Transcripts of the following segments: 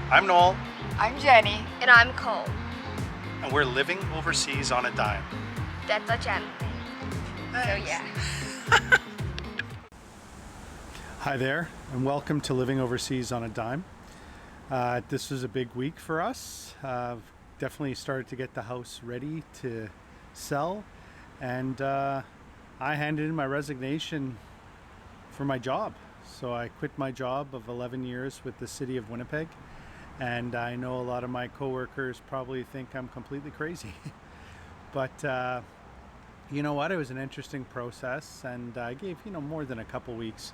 I'm Noel, I'm Jenny. And I'm Cole. and we're living overseas on a dime. That's a Jen. So yeah. Hi there, and welcome to Living Overseas on a Dime. This was a big week for us. Definitely started to get the house ready to sell, and I handed in my resignation for my job. So I quit my job of 11 years with the city of Winnipeg, and I know a lot of my coworkers probably think I'm completely crazy. But you know what? It was an interesting process, and I gave more than a couple weeks.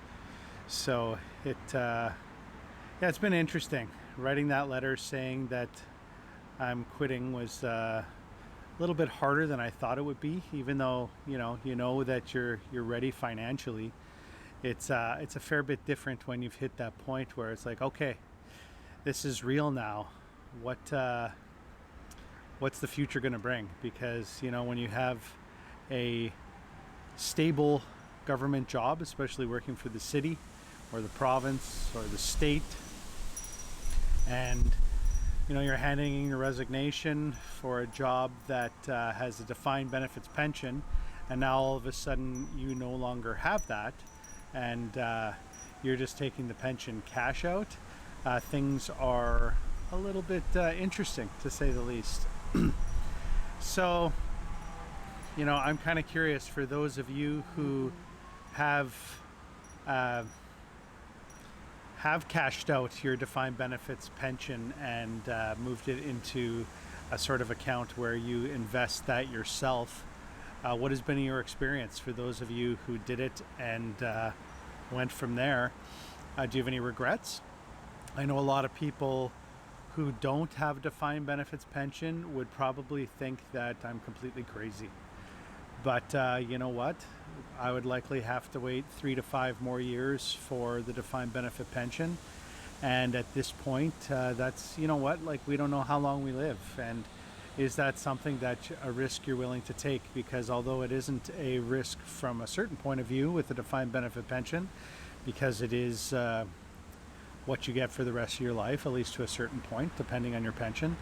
So it's been interesting. Writing that letter saying that I'm quitting was a little bit harder than I thought it would be. Even though you know that you're ready financially, it's a fair bit different when you've hit that point where it's like, okay, this is real now. What's the future going to bring? Because when you have a stable government job, especially working for the city or the province or the state, and you're handing in your resignation for a job that has a defined benefits pension, and now all of a sudden you no longer have that, and you're just taking the pension cash out. Things are a little bit interesting, to say the least. So I'm kind of curious, for those of you who have cashed out your defined benefits pension and moved it into a sort of account where you invest that yourself. What has been your experience for those of you who did it and went from there? Do you have any regrets? I know a lot of people who don't have a defined benefits pension would probably think that I'm completely crazy. But you know what? I would likely have to wait 3 to 5 more years for the defined benefit pension. And at this point, that's, like, we don't know how long we live. And is that something a risk you're willing to take? Because although it isn't a risk from a certain point of view with the defined benefit pension, because it is what you get for the rest of your life, at least to a certain point, depending on your pension.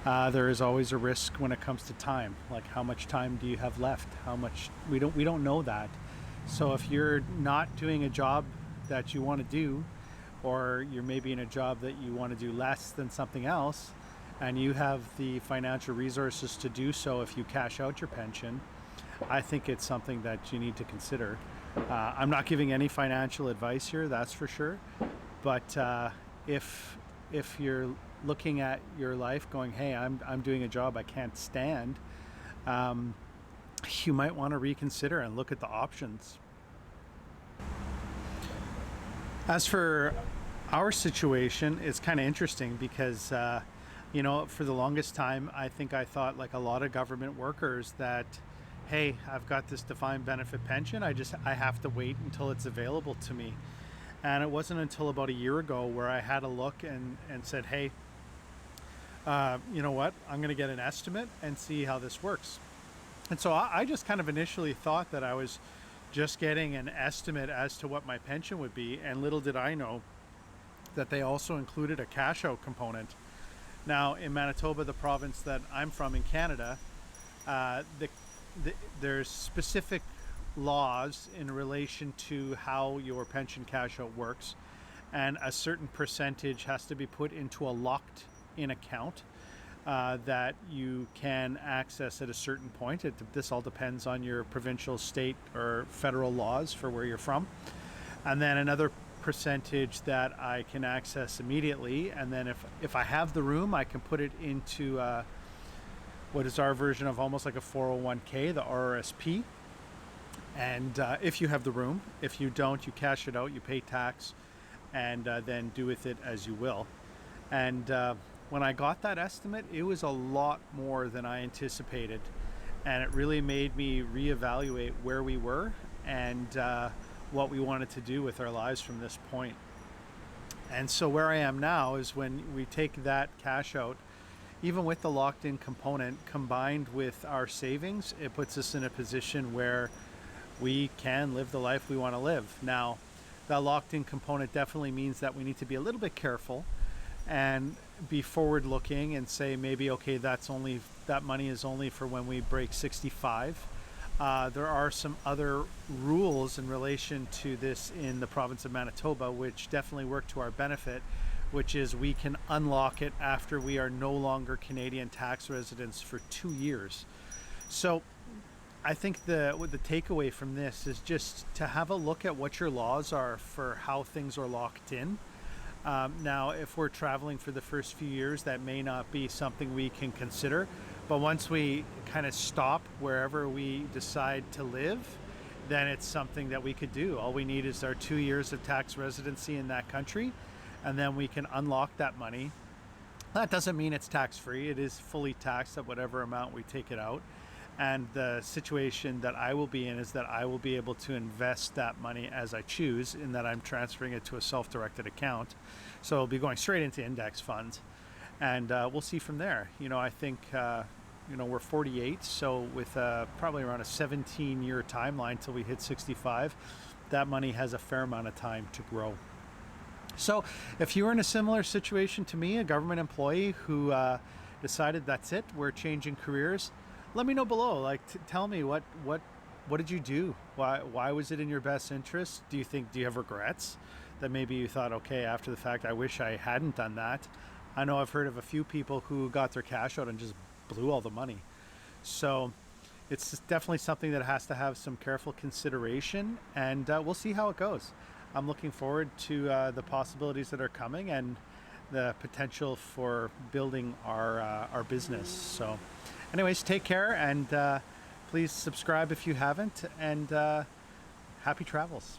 There is always a risk when it comes to time. Like, how much time do you have left? How much we don't know that. So if you're not doing a job that you want to do, or you're maybe in a job that you want to do less than something else, and you have the financial resources to do so if you cash out your pension, I think it's something that you need to consider. I'm not giving any financial advice here, that's for sure. But if you're looking at your life going, hey, I'm doing a job I can't stand, you might want to reconsider and look at the options. As for our situation, it's kind of interesting because for the longest time I think I thought, like a lot of government workers, that hey, I've got this defined benefit pension, I have to wait until it's available to me. And it wasn't until about a year ago where I had a look and said, hey, you know what? I'm going to get an estimate and see how this works. And so I just kind of initially thought that I was just getting an estimate as to what my pension would be. And little did I know that they also included a cash out component. Now, in Manitoba, the province that I'm from in Canada, there's specific laws in relation to how your pension cash out works, and a certain percentage has to be put into a locked in account that you can access at a certain point. This all depends on your provincial, state, or federal laws for where you're from. And then another percentage that I can access immediately, and then if I have the room, I can put it into what is our version of almost like a 401k, the RRSP. And if you have the room, if you don't, you cash it out, you pay tax, and then do with it as you will. And when I got that estimate, it was a lot more than I anticipated. And it really made me reevaluate where we were and what we wanted to do with our lives from this point. And so where I am now is, when we take that cash out, even with the locked in component combined with our savings, it puts us in a position where we can live the life we want to live. Now, that locked in component definitely means that we need to be a little bit careful and be forward looking and say maybe, okay, that money is only for when we break 65. There are some other rules in relation to this in the province of Manitoba, which definitely work to our benefit, which is we can unlock it after we are no longer Canadian tax residents for 2 years. So I think the takeaway from this is just to have a look at what your laws are for how things are locked in. Now, if we're traveling for the first few years, that may not be something we can consider. But once we kind of stop wherever we decide to live, then it's something that we could do. All we need is our 2 years of tax residency in that country, and then we can unlock that money. That doesn't mean it's tax-free. It is fully taxed at whatever amount we take it out. And the situation that I will be in is that I will be able to invest that money as I choose, in that I'm transferring it to a self-directed account. So it'll be going straight into index funds. And we'll see from there. I think, we're 48, so with probably around a 17-year timeline till we hit 65, that money has a fair amount of time to grow. So if you were in a similar situation to me, a government employee who decided that's it, we're changing careers, let me know below. Like, tell me what did you do? Why was it in your best interest? Do you have regrets that maybe you thought, okay, after the fact, I wish I hadn't done that? I know I've heard of a few people who got their cash out and just blew all the money. So it's definitely something that has to have some careful consideration, and we'll see how it goes. I'm looking forward to the possibilities that are coming and the potential for building our business. So anyways, take care, and please subscribe if you haven't, and happy travels.